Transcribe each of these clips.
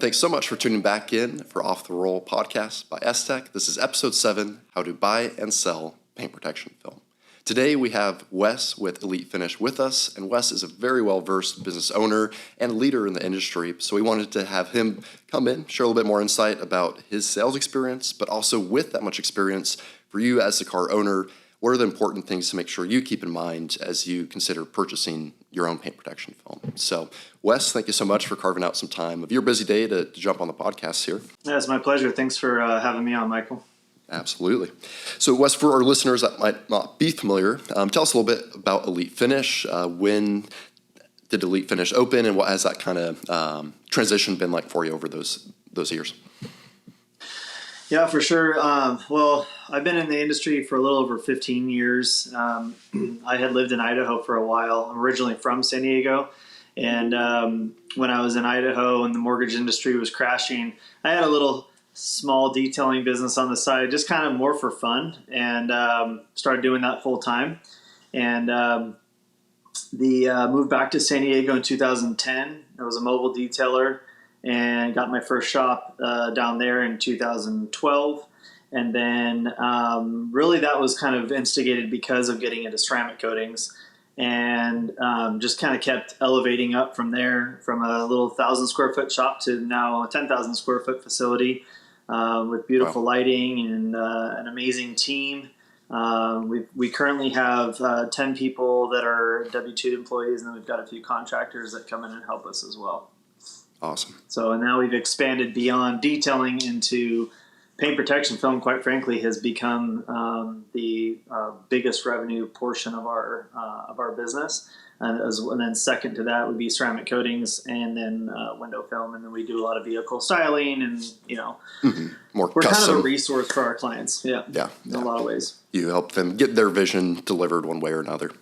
thanks so much for tuning back in for Off the Roll podcast by STEK. This is episode 7, How to Buy and Sell Paint Protection Film. Today we have Wes with Elite Finish with us, and Wes is a very well-versed business owner and leader in the industry, so we wanted to have him come in, share a little bit more insight about his sales experience, but also with that much experience, for you as the car owner, what are the important things to make sure you keep in mind as you consider purchasing your own paint protection film? So, Wes, thank you so much for carving out some time of your busy day to jump on the podcast here. Yeah, it's my pleasure. Thanks for having me on, Michael. Absolutely. So, Wes, for our listeners that might not be familiar, tell us a little bit about Elite Finish. When did Elite Finish open, and what has that kind of transition been like for you over those years? Yeah, for sure. Well, I've been in the industry for a little over 15 years. I had lived in Idaho for a while. I'm originally from San Diego. And when I was in Idaho and the mortgage industry was crashing, I had a little small detailing business on the side, just kind of more for fun, and started doing that full time. And moved back to San Diego in 2010. I was a mobile detailer and got my first shop down there in 2012. And then really that was kind of instigated because of getting into ceramic coatings, and just kind of kept elevating up from there, from a little 1,000 square foot shop to now a 10,000 square foot facility with beautiful lighting and an amazing team. We currently have 10 people that are W-2 employees, and then we've got a few contractors that come in and help us as well. Awesome. So now we've expanded beyond detailing into paint protection film. Quite frankly, has become the biggest revenue portion of our business, and then second to that would be ceramic coatings, and then window film, and then we do a lot of vehicle styling, and More we're custom. kind of a resource for our clients. Yeah, in a lot of ways. You help them get their vision delivered one way or another.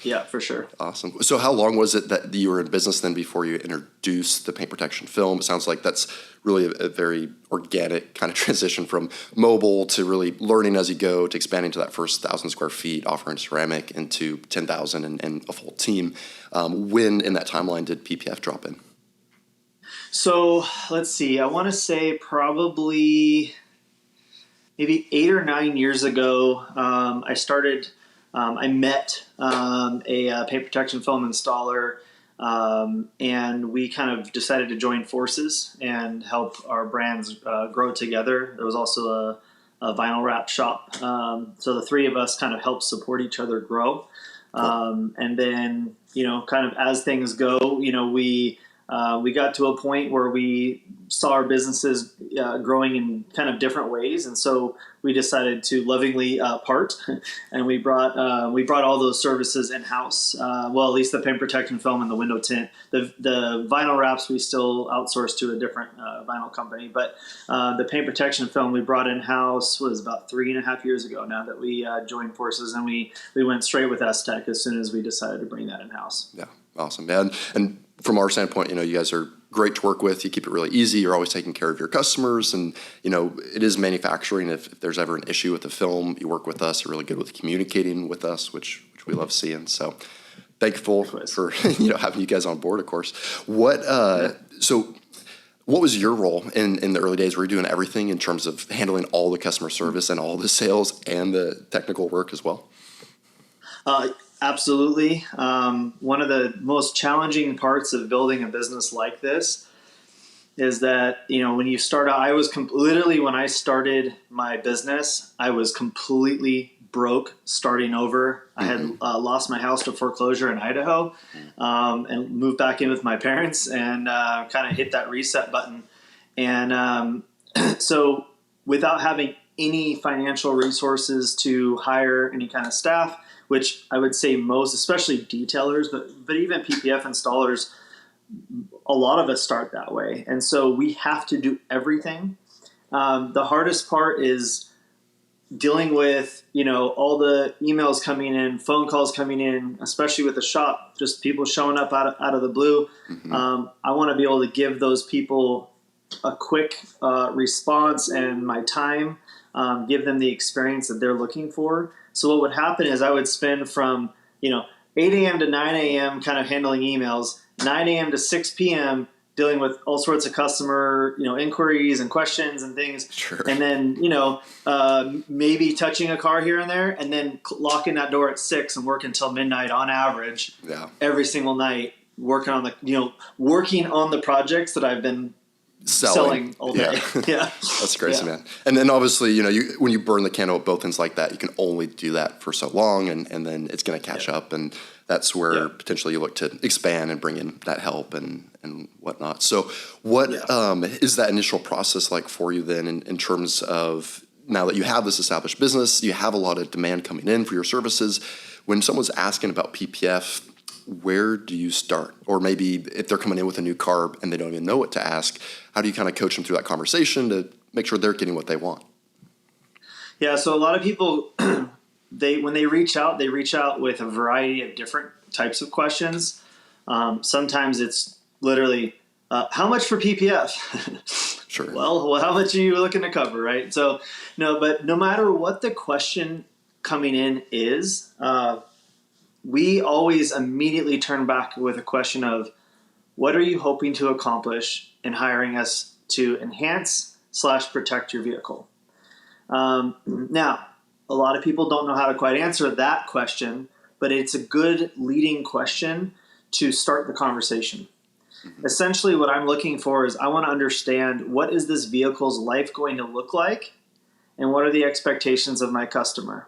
Yeah, for sure. Awesome. So how long was it that you were in business then before you introduced the paint protection film? It sounds like that's really a very organic kind of transition from mobile to really learning as you go to expanding to that first 1,000 square feet, offering ceramic, into 10,000 and a full team. When in that timeline did PPF drop in? So let's see. I want to say probably maybe 8 or 9 years ago, I met a paint protection film installer, and we kind of decided to join forces and help our brands grow together. There was also a vinyl wrap shop. So the three of us kind of helped support each other grow. And then, kind of as things go, we got to a point where we saw our businesses growing in kind of different ways, and so we decided to lovingly part, and we brought all those services in house. Well, at least the paint protection film and the window tint. The vinyl wraps we still outsourced to a different vinyl company, but the paint protection film we brought in house was about 3.5 years ago now that we joined forces, and we went straight with STEK as soon as we decided to bring that in house. Yeah, awesome, man. And from our standpoint, you guys are great to work with. You keep it really easy. You're always taking care of your customers. And, it is manufacturing. If there's ever an issue with the film, you work with us. You're really good with communicating with us, which we love seeing. So thankful for, having you guys on board, of course. So what was your role in the early days? Were you doing everything in terms of handling all the customer service and all the sales and the technical work as well? Absolutely. One of the most challenging parts of building a business like this is that, when you start out, literally when I started my business, I was completely broke starting over. I had lost my house to foreclosure in Idaho, and moved back in with my parents, and kind of hit that reset button. And so without having any financial resources to hire any kind of staff, which I would say most, especially detailers, but even PPF installers, a lot of us start that way. And so we have to do everything. The hardest part is dealing with, all the emails coming in, phone calls coming in, especially with the shop, just people showing up out of the blue. I want to be able to give those people a quick response and my time, give them the experience that they're looking for. So what would happen is I would spend from, 8 a.m. to 9 a.m. kind of handling emails, 9 a.m. to 6 p.m. dealing with all sorts of customer, inquiries and questions and things. Sure. And then, maybe touching a car here and there, and then locking that door at 6 and working until midnight on average. Yeah. Every single night, working on the projects that I've been selling all day. Yeah. That's crazy, man. And then obviously, when you burn the candle at both ends like that, you can only do that for so long, and then it's going to catch up, and that's where potentially you look to expand and bring in that help and whatnot. So what is that initial process like for you then in terms of, now that you have this established business, you have a lot of demand coming in for your services, when someone's asking about PPF, where do you start? Or maybe if they're coming in with a new car and they don't even know what to ask, how do you kind of coach them through that conversation to make sure they're getting what they want? Yeah, so a lot of people, when they reach out with a variety of different types of questions. Sometimes it's literally, how much for PPF? Sure. Well, how much are you looking to cover, right? So, but no matter what the question coming in is, we always immediately turn back with a question of, what are you hoping to accomplish in hiring us to enhance/protect your vehicle? Now, a lot of people don't know how to quite answer that question, but it's a good leading question to start the conversation. Mm-hmm. Essentially, what I'm looking for is I want to understand, what is this vehicle's life going to look like, and what are the expectations of my customer?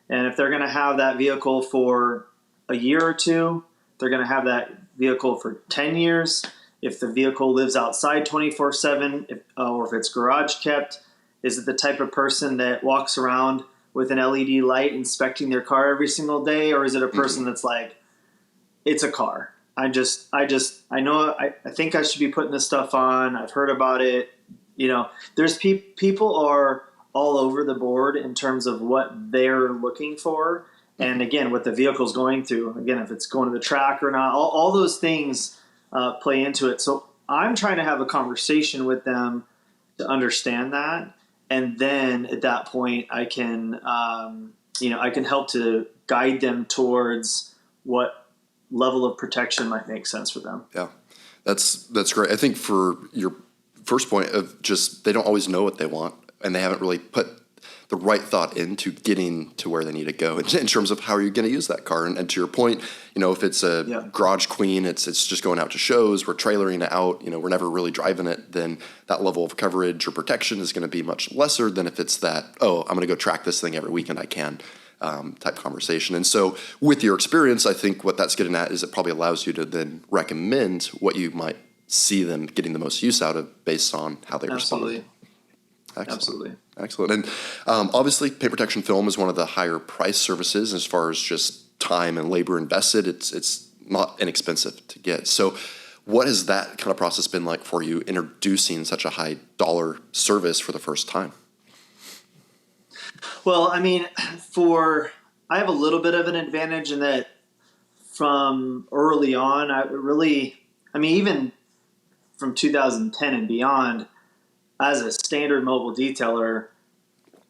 And if they're going to have that vehicle for a year or two, they're going to have that vehicle for 10 years. If the vehicle lives outside 24/7, or if it's garage kept, is it the type of person that walks around with an LED light inspecting their car every single day? Or is it a person that's like, it's a car. I know, I think I should be putting this stuff on. I've heard about it. There's people are all over the board in terms of what they're looking for. And again, what the vehicle's going through, again, if it's going to the track or not, all those things play into it. So I'm trying to have a conversation with them to understand that. And then at that point, I can help to guide them towards what level of protection might make sense for them. Yeah, that's great. I think for your first point of just, they don't always know what they want, and they haven't really put the right thought into getting to where they need to go in terms of how are you going to use that car. And to your point, if it's a garage queen, it's just going out to shows, we're trailering it out, we're never really driving it, then that level of coverage or protection is going to be much lesser than if it's that, I'm going to go track this thing every weekend I can type conversation. And so with your experience, I think what that's getting at is it probably allows you to then recommend what you might see them getting the most use out of based on how they respond. Absolutely. Excellent. And obviously, paint protection film is one of the higher price services as far as just time and labor invested. It's not inexpensive to get. So what has that kind of process been like for you, introducing such a high dollar service for the first time? Well, I mean, I have a little bit of an advantage in that from early on, even from 2010 and beyond, as a standard mobile detailer,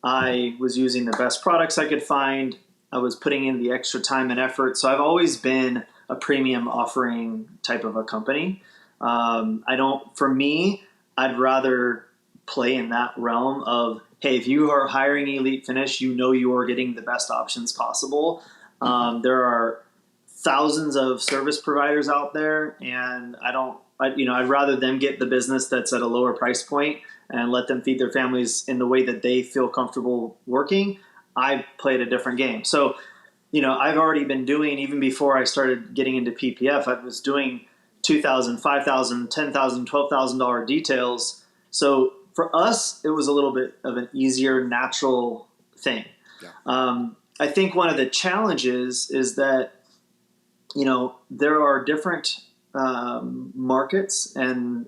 I was using the best products I could find. I was putting in the extra time and effort. So I've always been a premium offering type of a company. For me, I'd rather play in that realm of, hey, if you are hiring Elite Finish, you are getting the best options possible. There are thousands of service providers out there, and I'd rather them get the business that's at a lower price point and let them feed their families in the way that they feel comfortable working. I played a different game. So, I've already been doing, even before I started getting into PPF, I was doing $2,000, $5,000, $10,000, $12,000 details. So for us, it was a little bit of an easier, natural thing. Yeah. I think one of the challenges is that, there are different markets, and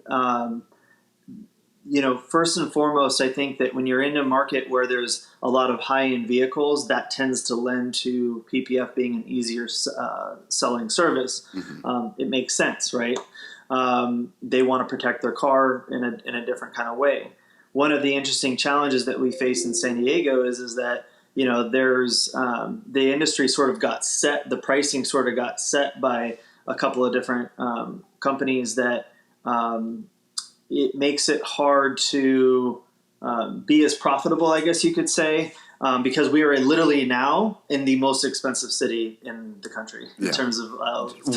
first and foremost, I think that when you're in a market where there's a lot of high-end vehicles, that tends to lend to PPF being an easier selling service. Mm-hmm. It makes sense, right? They want to protect their car in a different kind of way. One of the interesting challenges that we face in San Diego is that there's the industry sort of got set, the pricing sort of got set by a couple of different companies that it makes it hard to be as profitable, I guess you could say, because we are literally now in the most expensive city in the country in terms of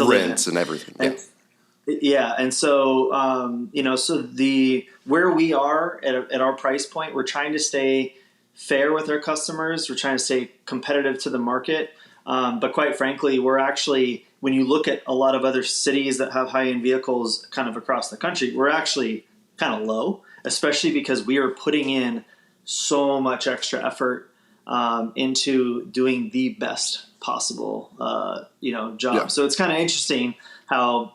rents and everything. And so where we are at our price point, we're trying to stay fair with our customers. We're trying to stay competitive to the market. But quite frankly, we're actually, when you look at a lot of other cities that have high-end vehicles kind of across the country, we're actually kind of low, especially because we are putting in so much extra effort into doing the best possible, job. Yeah. So it's kind of interesting how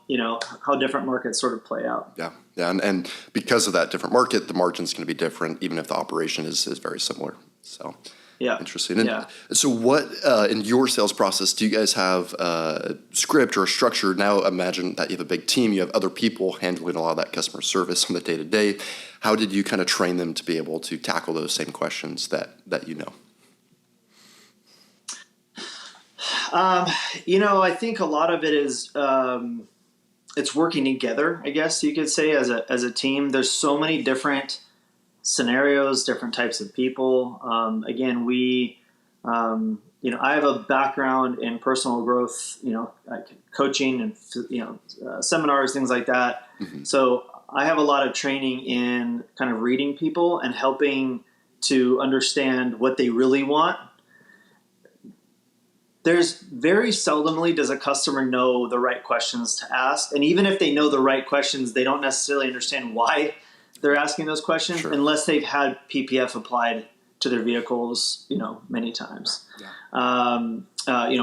different markets sort of play out. Yeah. Yeah. And because of that different market, the margin's going to be different, even if the operation is very similar. So yeah. Interesting. And so what, in your sales process, do you guys have a script or a structure? Now imagine that you have a big team, you have other people handling a lot of that customer service on the day to day. How did you kind of train them to be able to tackle those same questions that you know? I think a lot of it is it's working together, I guess you could say, as a team. There's so many different scenarios, different types of people. Again, I have a background in personal growth, like coaching and seminars, things like that. Mm-hmm. So I have a lot of training in kind of reading people and helping to understand what they really want. There's very seldomly does a customer know the right questions to ask. And even if they know the right questions, they don't necessarily understand why they're asking those questions, sure, unless they've had PPF applied to their vehicles, many times,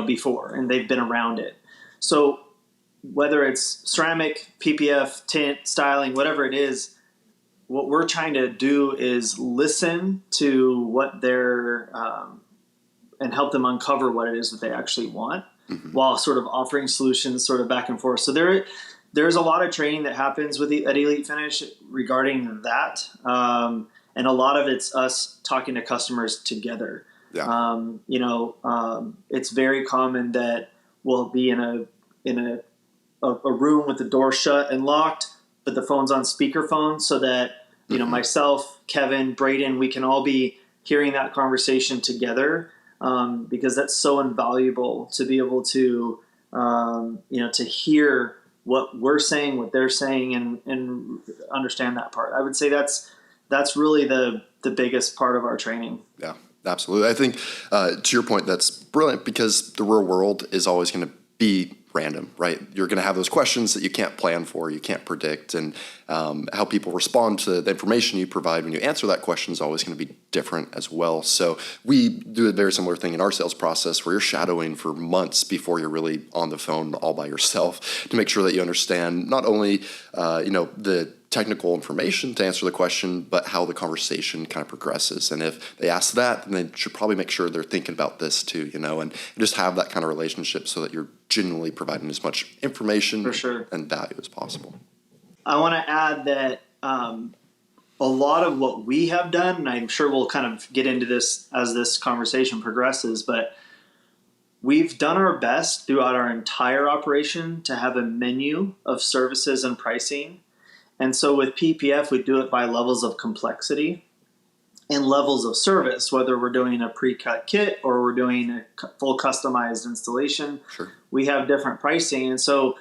before, and they've been around it. So whether it's ceramic, PPF, tint, styling, whatever it is, what we're trying to do is listen to what they're and help them uncover what it is that they actually want, mm-hmm, while sort of offering solutions sort of back and forth. So there's a lot of training that happens at Elite Finish regarding that. And a lot of it's us talking to customers together. Yeah. It's very common that we'll be in a room with the door shut and locked, but the phone's on speakerphone so that, mm-hmm, myself, Kevin, Braden, we can all be hearing that conversation together. Because that's so invaluable to be able to, to hear what we're saying, what they're saying, and understand that part. I would say that's really the biggest part of our training. Yeah, absolutely. I think to your point, that's brilliant because the real world is always going to be random, right? You're going to have those questions that you can't plan for, you can't predict, and how people respond to the information you provide when you answer that question is always going to be different as well. So we do a very similar thing in our sales process where you're shadowing for months before you're really on the phone all by yourself to make sure that you understand not only, the technical information to answer the question, but how the conversation kind of progresses. And if they ask that, then they should probably make sure they're thinking about this too, and just have that kind of relationship so that you're genuinely providing as much information, for sure, and value as possible. I want to add that a lot of what we have done, and I'm sure we'll kind of get into this as this conversation progresses, but we've done our best throughout our entire operation to have a menu of services and pricing. And so with PPF, we do it by levels of complexity and levels of service, whether we're doing a pre-cut kit or we're doing a full customized installation. Sure. We have different pricing. And so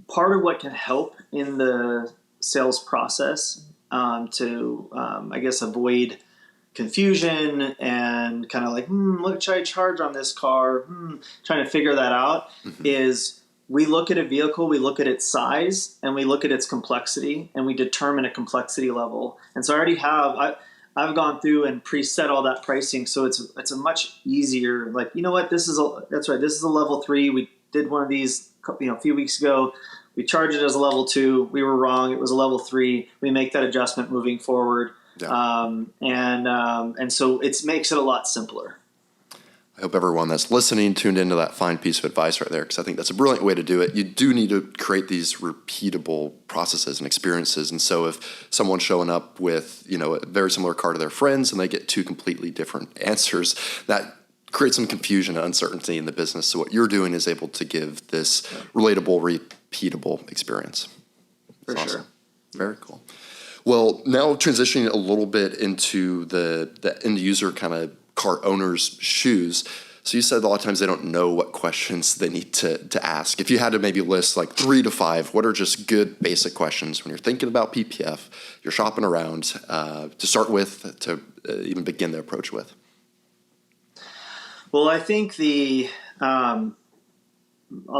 part of what can help in the sales process to avoid confusion and kind of like, what should I charge on this car? Trying to figure that out, mm-hmm, is we look at a vehicle, we look at its size, and we look at its complexity, and we determine a complexity level. And so I've gone through and preset all that pricing, so it's a much easier, like, this is a level 3. We did one of these a few weeks ago. We charged it as a level 2. We were wrong. It was a level 3. We make that adjustment moving forward. Yeah. And so it makes it a lot simpler. I hope everyone that's listening tuned into that fine piece of advice right there, because I think that's a brilliant way to do it. You do need to create these repeatable processes and experiences. And so if someone's showing up with, a very similar car to their friends and they get 2 completely different answers, that creates some confusion and uncertainty in the business. So what you're doing is able to give this relatable, repeatable experience. for That's sure. awesome. Very cool. Well, now transitioning a little bit into the end user kind of car owner's shoes. So you said a lot of times they don't know what questions they need to ask. If you had to maybe list like 3 to 5, what are just good basic questions when you're thinking about PPF, you're shopping around, to start with, to even begin the approach with? Well, I think I'll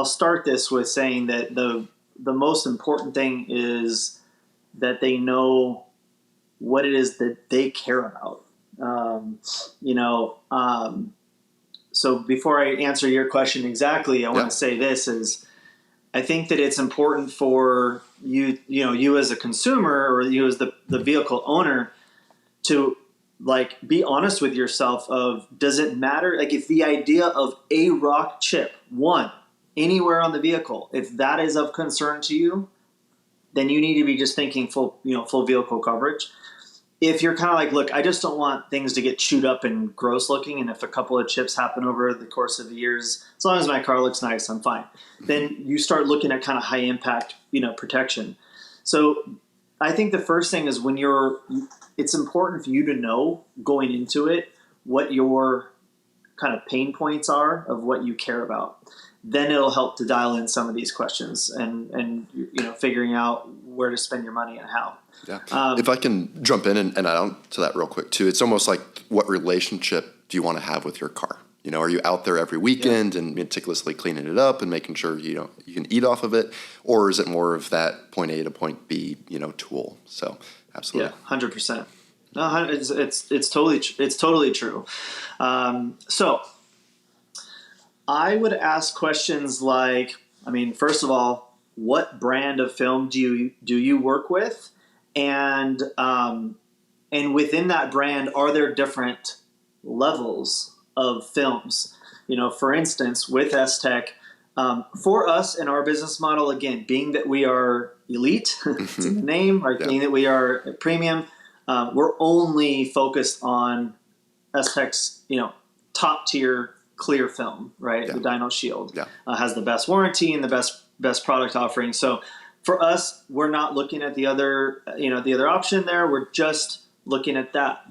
start this with saying that the most important thing is that they know what it is that they care about. So before I answer your question exactly, I want to say this is, I think that it's important for you as a consumer, or you as the vehicle owner, to like be honest with yourself of, does it matter? Like, if the idea of a rock chip, anywhere on the vehicle, if that is of concern to you, then you need to be just thinking full vehicle coverage. If you're kind of like, look, I just don't want things to get chewed up and gross looking, and if a couple of chips happen over the course of the years, as long as my car looks nice, I'm fine. Then you start looking at kind of high impact, protection. So I think the first thing is it's important for you to know going into it what your kind of pain points are of what you care about. Then it'll help to dial in some of these questions and figuring out where to spend your money and how. Yeah. If I can jump in and add on to that real quick too, it's almost like, what relationship do you want to have with your car? Are you out there every weekend and meticulously cleaning it up and making sure you can eat off of it, or is it more of that point A to point B tool? So absolutely, 100%. No, it's totally true. So I would ask questions like, first of all, what brand of film do you work with, and within that brand, are there different levels of films? For instance, with STEK, for us in our business model, again, being that we are elite, it's in the name, right? Being that we are premium, we're only focused on STEK's, top tier clear film, right? The Dyno Shield has the best warranty and the best product offering. So for us, we're not looking at the other option there. We're just looking at that.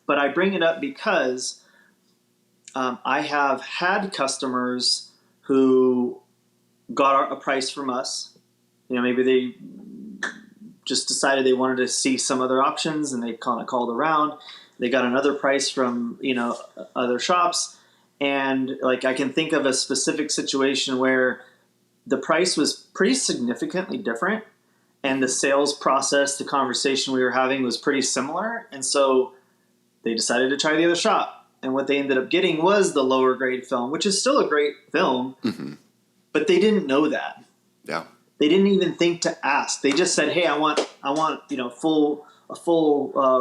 But I bring it up because I have had customers who got a price from us. Maybe they just decided they wanted to see some other options, and they kind of called around. They got another price from other shops, and like, I can think of a specific situation where the price was pretty significantly different, and the sales process, the conversation we were having was pretty similar, and so they decided to try the other shop. And what they ended up getting was the lower grade film, which is still a great film, but they didn't know that. Yeah. They didn't even think to ask. They just said, "Hey, I want a full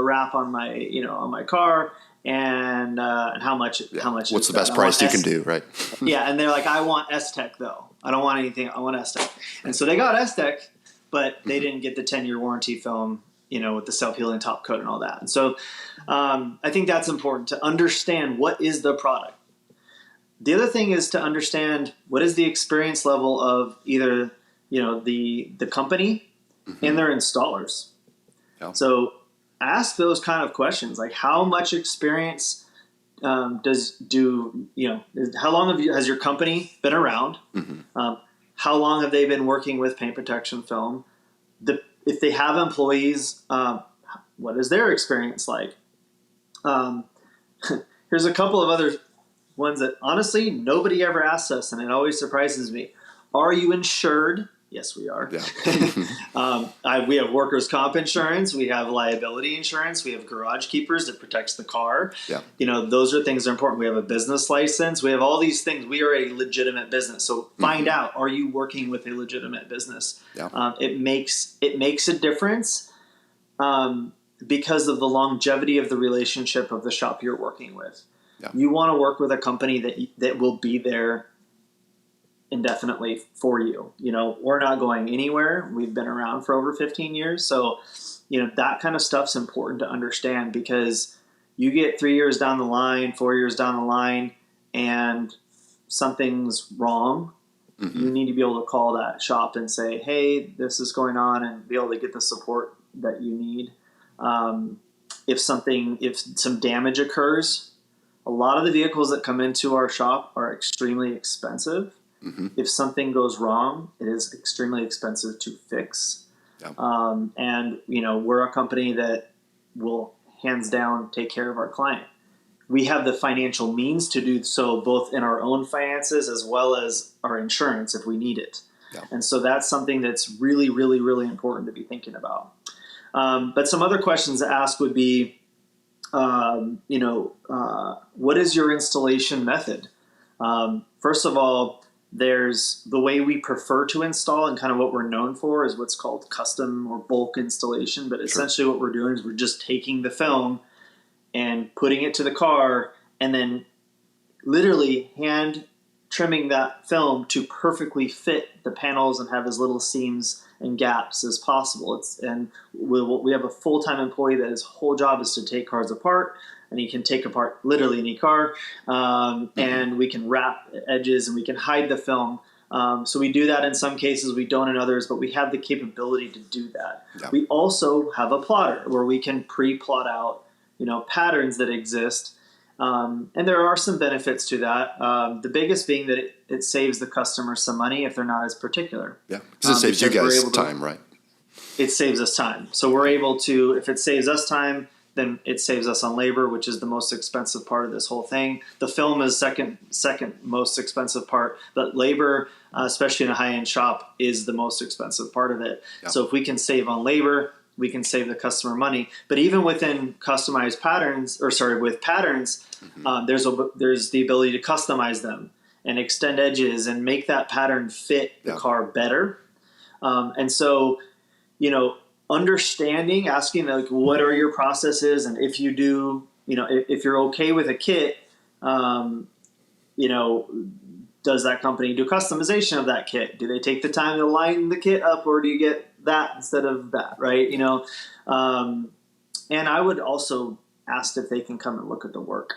wrap on my car, and how much? How much? What's the best price you can do, right?" Yeah, and they're like, "I want STEK though. I don't want anything. I want STEK." And so they got STEK, but they didn't get the 10-year warranty film, with the self-healing top coat and all that. And so I think that's important to understand what is the product. The other thing is to understand what is the experience level of either the company and their installers. Yeah. So ask those kind of questions, like how much experience how long has your company been around? How long have they been working with paint protection film? If they have employees, what is their experience like? Here's a couple of other ones that honestly nobody ever asks us, and it always surprises me. Are you insured? Yes, we are. Yeah. We have workers' comp insurance. We have liability insurance. We have garage keepers that protects the car. Yeah. Those are things that are important. We have a business license. We have all these things. We are a legitimate business. So find out, are you working with a legitimate business? Yeah. It makes a difference because of the longevity of the relationship of the shop you're working with. Yeah. You want to work with a company that will be there indefinitely for you. We're not going anywhere. We've been around for over 15 years. So, that kind of stuff's important to understand, because you get 3 years down the line, 4 years down the line, and something's wrong. you need to be able to call that shop and say, hey, this is going on, and be able to get the support that you need. If some damage occurs, a lot of the vehicles that come into our shop are extremely expensive. If something goes wrong, it is extremely expensive to fix. Yeah. And we're a company that will hands down take care of our client. We have the financial means to do so, both in our own finances as well as our insurance if we need it. Yeah. And so that's something that's really, really, really important to be thinking about. But some other questions to ask would be, what is your installation method? First of all, there's the way we prefer to install, and kind of what we're known for is what's called custom or bulk installation. But essentially what we're doing is we're just taking the film and putting it to the car, and then literally hand trimming that film to perfectly fit the panels and have as little seams and gaps as possible. We have a full-time employee that his whole job is to take cars apart, and he can take apart literally any car, and we can wrap edges and we can hide the film. So we do that in some cases, we don't in others, but we have the capability to do that. Yeah. We also have a plotter where we can pre-plot out patterns that exist. And there are some benefits to that. The biggest being that it saves the customer some money if they're not as particular. Yeah, because it saves you guys time, right? It saves us time. So we're able to, if it saves us time, then it saves us on labor, which is the most expensive part of this whole thing. The film is second most expensive part, but labor, especially in a high-end shop, is the most expensive part of it. Yeah. So if we can save on labor, we can save the customer money. But even within customized patterns, with patterns, there's the ability to customize them and extend edges and make that pattern fit the car better. And so, asking like, what are your processes? And if you do, if you're okay with a kit, does that company do customization of that kit? Do they take the time to line the kit up, or do you get that instead of that, right? And I would also ask if they can come and look at the work.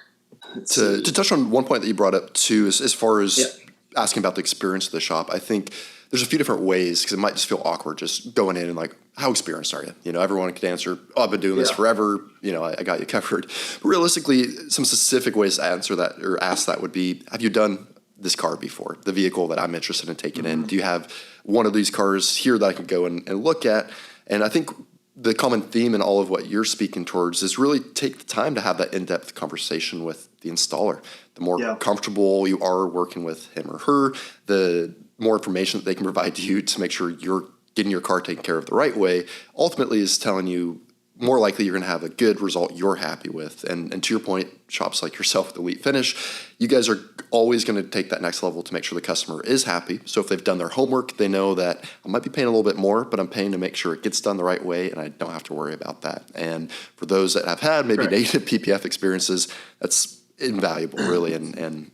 To touch on one point that you brought up too, as far as asking about the experience of the shop, I think there's a few different ways, because it might just feel awkward just going in and like, how experienced are you? Everyone could answer, I've been doing this forever. I got you covered. But realistically, some specific ways to answer that or ask that would be, have you done this car before, the vehicle that I'm interested in taking in? Do you have one of these cars here that I can go and look at? And I think the common theme in all of what you're speaking towards is really take the time to have that in-depth conversation with the installer. The more comfortable you are working with him or her, the more information that they can provide to you to make sure you're getting your car taken care of the right way, ultimately is telling you more likely you're going to have a good result you're happy with. And to your point, shops like yourself with Elite Finish, you guys are always going to take that next level to make sure the customer is happy. So if they've done their homework, they know that I might be paying a little bit more, but I'm paying to make sure it gets done the right way, and I don't have to worry about that. And for those that have had maybe negative PPF experiences, that's invaluable, really, and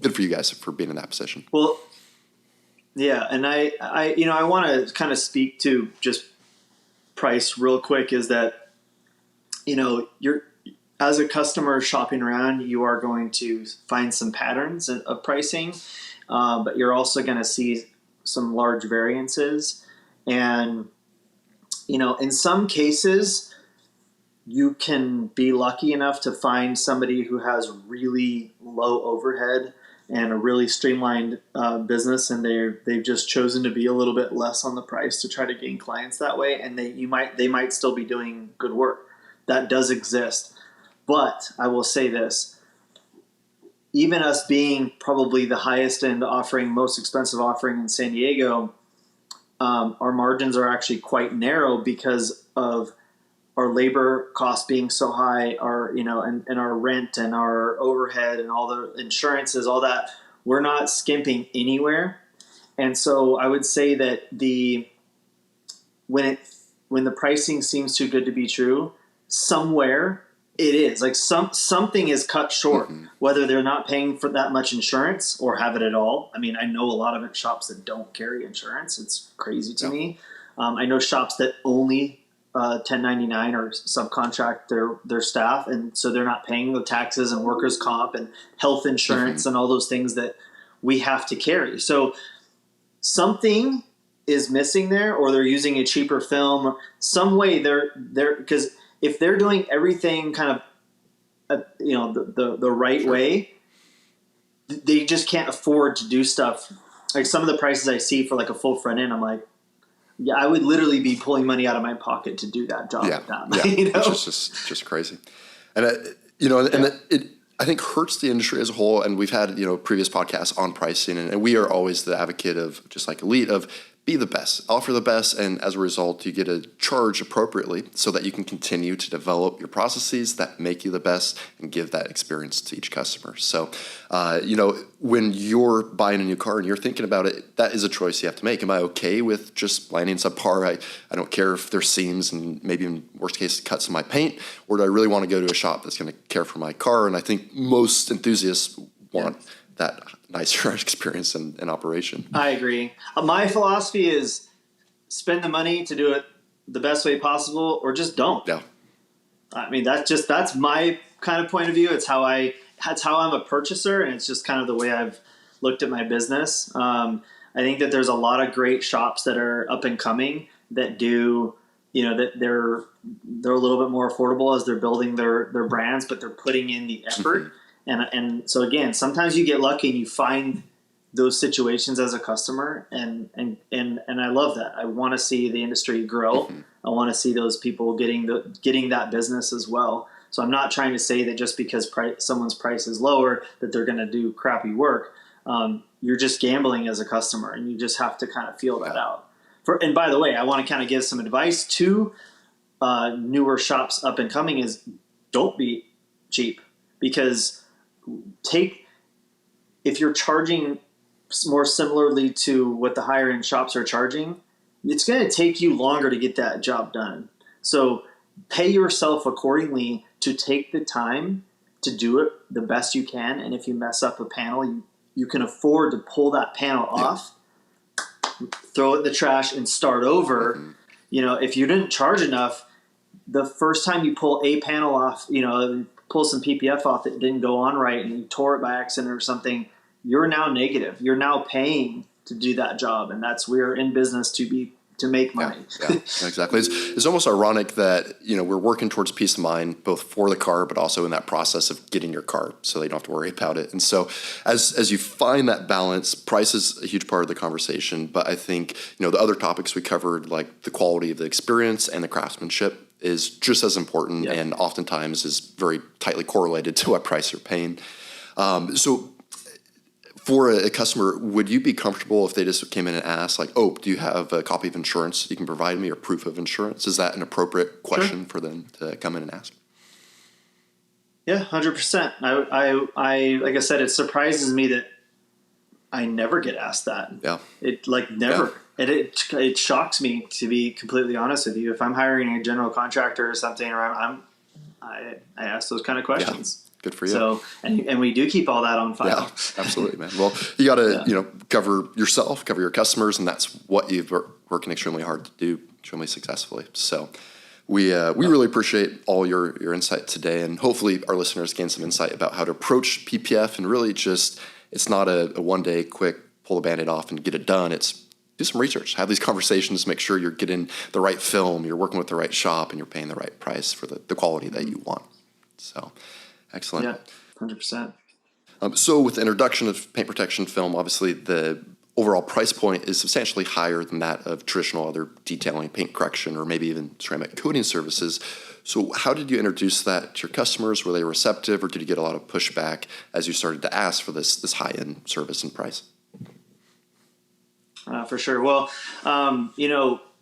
good for you guys for being in that position. Well, yeah, and I want to kind of speak to just price real quick, is that you're, as a customer shopping around, you are going to find some patterns of pricing, but you're also going to see some large variances. And in some cases you can be lucky enough to find somebody who has really low overhead and a really streamlined business, and they've just chosen to be a little bit less on the price to try to gain clients that way, and they might still be doing good work. That does exist. But I will say this, even us being probably the highest end offering, most expensive offering in San Diego, our margins are actually quite narrow because of our labor costs being so high, and our rent and our overhead and all the insurances, all that, we're not skimping anywhere. And so I would say that when the pricing seems too good to be true, somewhere it is like something is cut short, whether they're not paying for that much insurance or have it at all. I mean, I know a lot of shops that don't carry insurance. It's crazy to me. I know shops that only 1099 or subcontract their staff, and so they're not paying the taxes and workers' comp and health insurance and all those things that we have to carry. So something is missing there, or they're using a cheaper film. Some way they're because if they're doing everything kind of the right way, they just can't afford to do stuff. Like some of the prices I see for like a full front end, I'm like, yeah, I would literally be pulling money out of my pocket to do that job. Yeah, Like that, yeah, you know? which is just crazy. And it I think hurts the industry as a whole. And we've had previous podcasts on pricing, and we are always the advocate of, just like Elite, of be the best, offer the best, and as a result, you get to charge appropriately so that you can continue to develop your processes that make you the best and give that experience to each customer. So, when you're buying a new car and you're thinking about it, that is a choice you have to make. Am I okay with just landing subpar? I don't care if there's seams and maybe in worst case cuts in my paint, or do I really want to go to a shop that's going to care for my car? And I think most enthusiasts want that nicer experience in operation. I agree. My philosophy is spend the money to do it the best way possible, or just don't. Yeah. I mean, that's my kind of point of view. That's how I'm a purchaser, and it's just kind of the way I've looked at my business. I think that there's a lot of great shops that are up and coming that do, that they're a little bit more affordable as they're building their brands, but they're putting in the effort. Mm-hmm. And so again, sometimes you get lucky and you find those situations as a customer, and I love that. I want to see the industry grow. Mm-hmm. I want to see those people getting that business as well. So I'm not trying to say that just because someone's price is lower that they're going to do crappy work. You're just gambling as a customer, and you just have to kind of feel that out. And by the way, I want to kind of give some advice to newer shops up and coming: is don't be cheap, because if you're charging more similarly to what the higher end shops are charging, it's going to take you longer to get that job done. So pay yourself accordingly to take the time to do it the best you can. And if you mess up a panel, you can afford to pull that panel off, throw it in the trash, and start over. Mm-hmm. If you didn't charge enough, the first time you pull a panel off, pull some PPF off that didn't go on right and you tore it by accident or something, you're now negative. You're now paying to do that job, and we're in business to make money. Yeah, exactly. It's almost ironic that we're working towards peace of mind, both for the car, but also in that process of getting your car, so they don't have to worry about it. And so, as you find that balance, price is a huge part of the conversation. But I think the other topics we covered, like the quality of the experience and the craftsmanship, is just as important, and oftentimes is very tightly correlated to what price you're paying. So for a customer, would you be comfortable if they just came in and asked, like, oh, do you have a copy of insurance you can provide me, or proof of insurance? Is that an appropriate question for them to come in and ask? Yeah, 100%. I like I said, it surprises me that I never get asked that. Yeah. It never. Yeah. And it shocks me, to be completely honest with you. If I'm hiring a general contractor or something, or I ask those kind of questions. Yeah. Good for you. So, and we do keep all that on file. Yeah, absolutely, man. Well, you got to cover yourself, cover your customers, and that's what you've working extremely hard to do, extremely successfully. So, we really appreciate all your insight today, and hopefully our listeners gain some insight about how to approach PPF, and really just, it's not a one-day quick pull the Band-Aid off and get it done. It's do some research, have these conversations, make sure you're getting the right film, you're working with the right shop, and you're paying the right price for the quality that you want. So, excellent. Yeah, 100%. So with the introduction of paint protection film, obviously the overall price point is substantially higher than that of traditional other detailing, paint correction, or maybe even ceramic coating services. So how did you introduce that to your customers? Were they receptive, or did you get a lot of pushback as you started to ask for this high-end service and price? For sure. Well,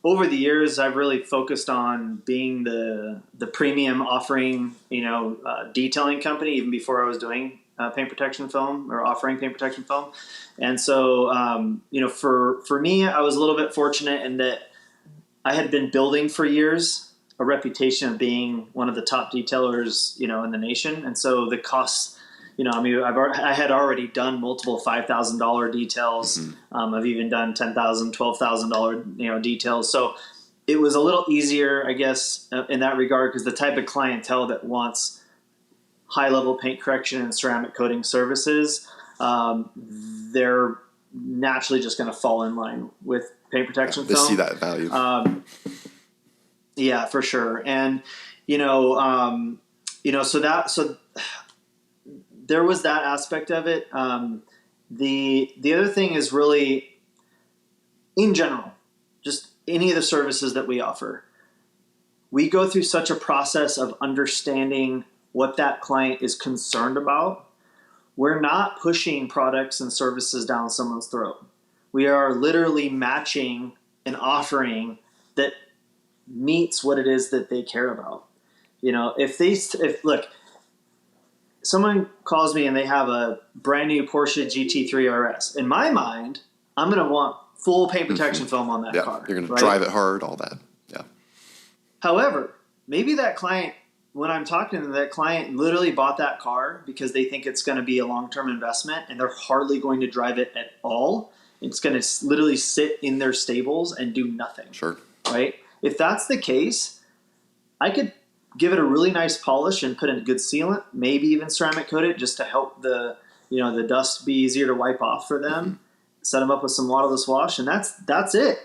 over the years, I've really focused on being the premium offering, detailing company, even before I was doing paint protection film or offering paint protection film. And so, for me, I was a little bit fortunate in that I had been building for years a reputation of being one of the top detailers, in the nation. And so the costs, I had already done multiple $5,000 details. Mm-hmm. I've even done $10,000, $12,000, details. So it was a little easier, I guess, in that regard, because the type of clientele that wants high-level paint correction and ceramic coating services, they're naturally just going to fall in line with paint protection They film. see that value. Yeah, for sure. And, so there was that aspect of it. The other thing is really, in general, just any of the services that we offer, we go through such a process of understanding what that client is concerned about. We're not pushing products and services down someone's throat. We are literally matching an offering that meets what it is that they care about. Look, someone calls me and they have a brand new Porsche GT3 RS. In my mind, I'm going to want full paint protection film on that car. You're going to drive it hard, all that. Yeah. However, maybe that client, when I'm talking to them, that client literally bought that car because they think it's going to be a long-term investment and they're hardly going to drive it at all. It's going to literally sit in their stables and do nothing. Sure. Right? If that's the case, I could give it a really nice polish and put in a good sealant, maybe even ceramic coat it just to help the dust be easier to wipe off for them. Mm-hmm. Set them up with some waterless wash, and that's it.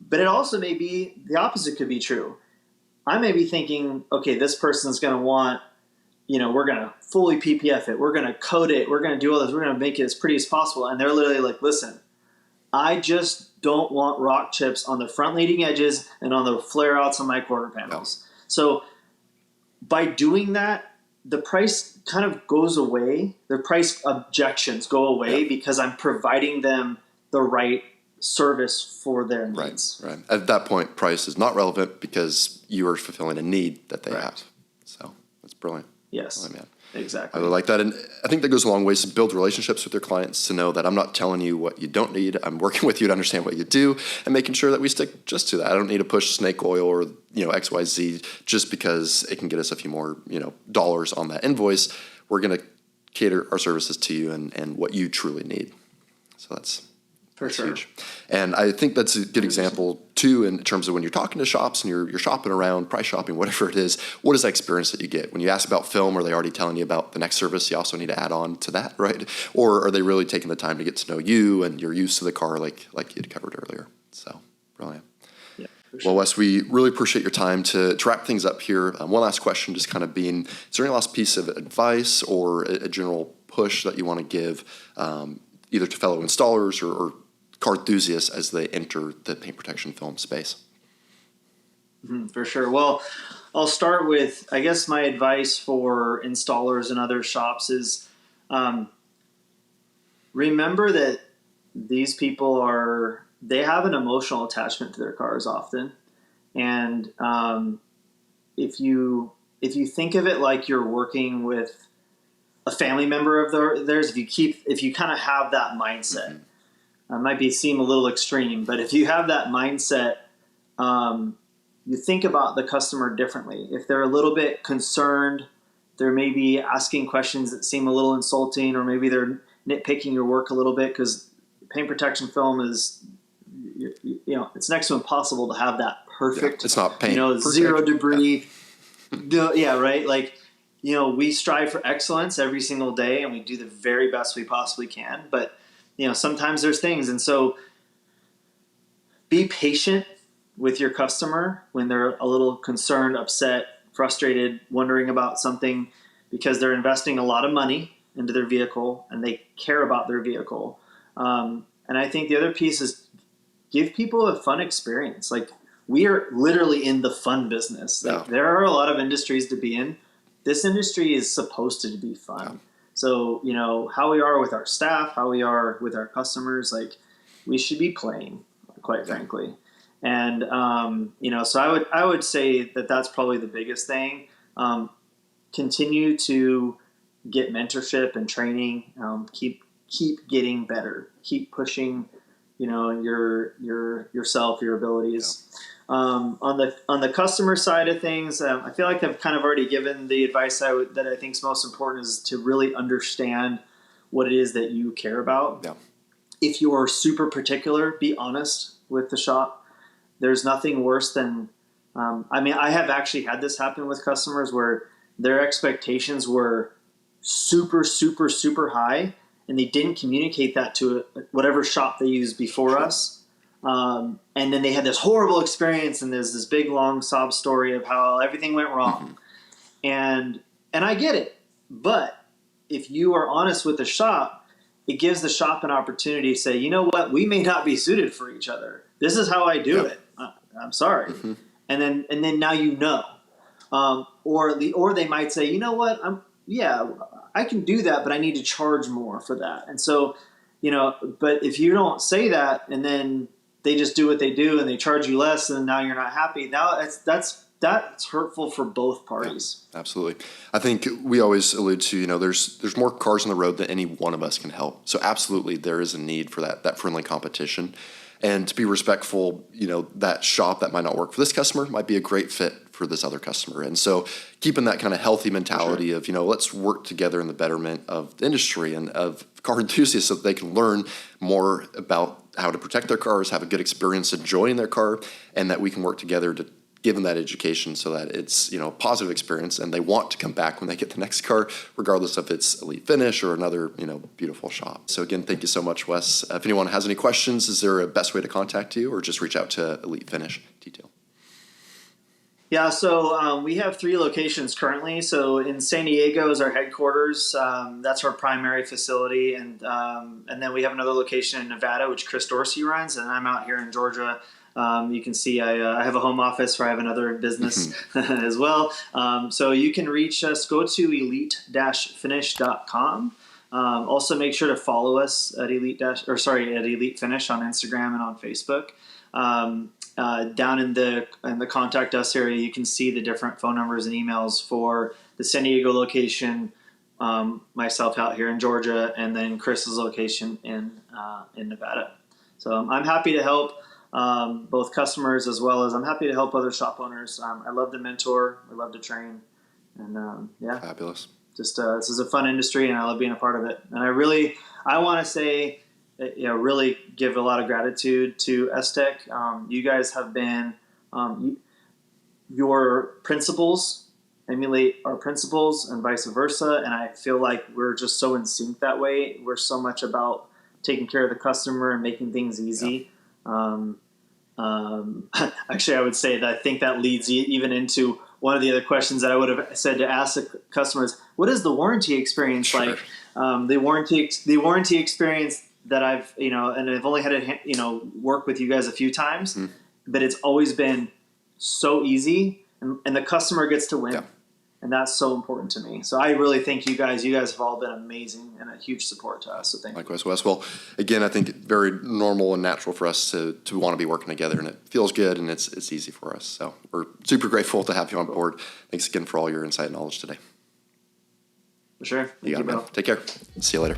But it also may be the opposite could be true. I may be thinking, okay, this person's going to want, we're going to fully PPF it. We're going to coat it. We're going to do all this. We're going to make it as pretty as possible. And they're literally like, listen, I just don't want rock chips on the front leading edges and on the flare outs on my quarter panels. No. So by doing that, the price kind of goes away. The price objections go away because I'm providing them the right service for their needs. Right. At that point, price is not relevant because you are fulfilling a need that they have. So that's brilliant. Yes. Brilliant, man. Exactly. I really like that. And I think that goes a long ways to build relationships with your clients, to know that I'm not telling you what you don't need. I'm working with you to understand what you do and making sure that we stick just to that. I don't need to push snake oil or, XYZ just because it can get us a few more, dollars on that invoice. We're going to cater our services to you and what you truly need. So that's huge. And I think that's a good example too, in terms of when you're talking to shops and you're shopping around, price shopping, whatever it is. What is that experience that you get when you ask about film? Are they already telling you about the next service you also need to add on to that, right? Or are they really taking the time to get to know you and your use of the car, like you'd covered earlier? So brilliant. Yeah, for sure. Well, Wes, we really appreciate your time. To wrap things up here, one last question, just kind of being, is there any last piece of advice or a general push that you want to give, either to fellow installers or car enthusiasts as they enter the paint protection film space? For sure. Well, I'll start with, I guess my advice for installers and other shops is remember that these people they have an emotional attachment to their cars often. And if you think of it like you're working with a family member of theirs, if you kind of have that mindset, might seem a little extreme, but if you have that mindset, you think about the customer differently. If they're a little bit concerned, they're maybe asking questions that seem a little insulting, or maybe they're nitpicking your work a little bit, because paint protection film is, it's next to impossible to have that perfect. Yeah, it's not paint. Zero debris. Yeah, right. Like, we strive for excellence every single day, and we do the very best we possibly can. But sometimes there's things, and so be patient with your customer when they're a little concerned, upset, frustrated, wondering about something, because they're investing a lot of money into their vehicle and they care about their vehicle. And I think the other piece is give people a fun experience. Like, we are literally in the fun business. Like, there are a lot of industries to be in. This industry is supposed to be fun. Yeah. So, how we are with our staff, how we are with our customers, like, we should be playing, quite frankly. And, so I would say that that's probably the biggest thing. Continue to get mentorship and training. Keep getting better. Keep pushing, yourself, your abilities. Yeah. On the customer side of things, I feel like I've kind of already given the advice that I think is most important, is to really understand what it is that you care about. Yeah. If you are super particular, be honest with the shop. There's nothing worse than, I have actually had this happen with customers where their expectations were super, super, super high, and they didn't communicate that to whatever shop they used before us. And then they had this horrible experience, and there's this big long sob story of how everything went wrong. And I get it, but if you are honest with the shop, it gives the shop an opportunity to say, you know what, we may not be suited for each other. This is how I do it. I'm sorry. And then now you know. Or they might say, you know what, I can do that, but I need to charge more for that. And so, but if you don't say that, and then they just do what they do and they charge you less, and now you're not happy. Now that's hurtful for both parties. Yeah, absolutely. I think we always allude to, there's more cars on the road than any one of us can help. So absolutely there is a need for that friendly competition. And to be respectful, that shop that might not work for this customer might be a great fit for this other customer. And so keeping that kind of healthy mentality of, let's work together in the betterment of the industry and of car enthusiasts so that they can learn more about how to protect their cars, have a good experience enjoying their car, and that we can work together to give them that education so that it's, a positive experience and they want to come back when they get the next car, regardless if it's Elite Finish or another, beautiful shop. So again, thank you so much, Wes. If anyone has any questions, is there a best way to contact you, or just reach out to Elite Finish Detail? Yeah, so we have 3 locations currently. So in San Diego is our headquarters. That's our primary facility. And then we have another location in Nevada, which Chris Dorsey runs. And I'm out here in Georgia. You can see I have a home office where I have another business as well. So you can reach us. Go to elite-finish.com. Also, make sure to follow us at Elite Finish on Instagram and on Facebook. Down in the contact us area, you can see the different phone numbers and emails for the San Diego location, myself out here in Georgia, and then Chris's location in Nevada. So I'm happy to help both customers as well as I'm happy to help other shop owners. I love to mentor, I love to train, and Fabulous. Just this is a fun industry, and I love being a part of it. And I want to say, really give a lot of gratitude to STEK. You guys have been, your principles emulate our principles and vice versa. And I feel like we're just so in sync that way. We're so much about taking care of the customer and making things easy. Actually, I would say that I think that leads even into one of the other questions that I would have said to ask the customers: what is the warranty experience like? The warranty experience that I've, and I've only had to, work with you guys a few times, but it's always been so easy, and the customer gets to win. Yeah. And that's so important to me. So I really thank you guys. You guys have all been amazing and a huge support to us. So thank you. Likewise, Wes. Well, again, I think very normal and natural for us to want to be working together, and it feels good and it's easy for us. So we're super grateful to have you on board. Thanks again for all your insight and knowledge today. For sure. You got it, man. Take care. See you later.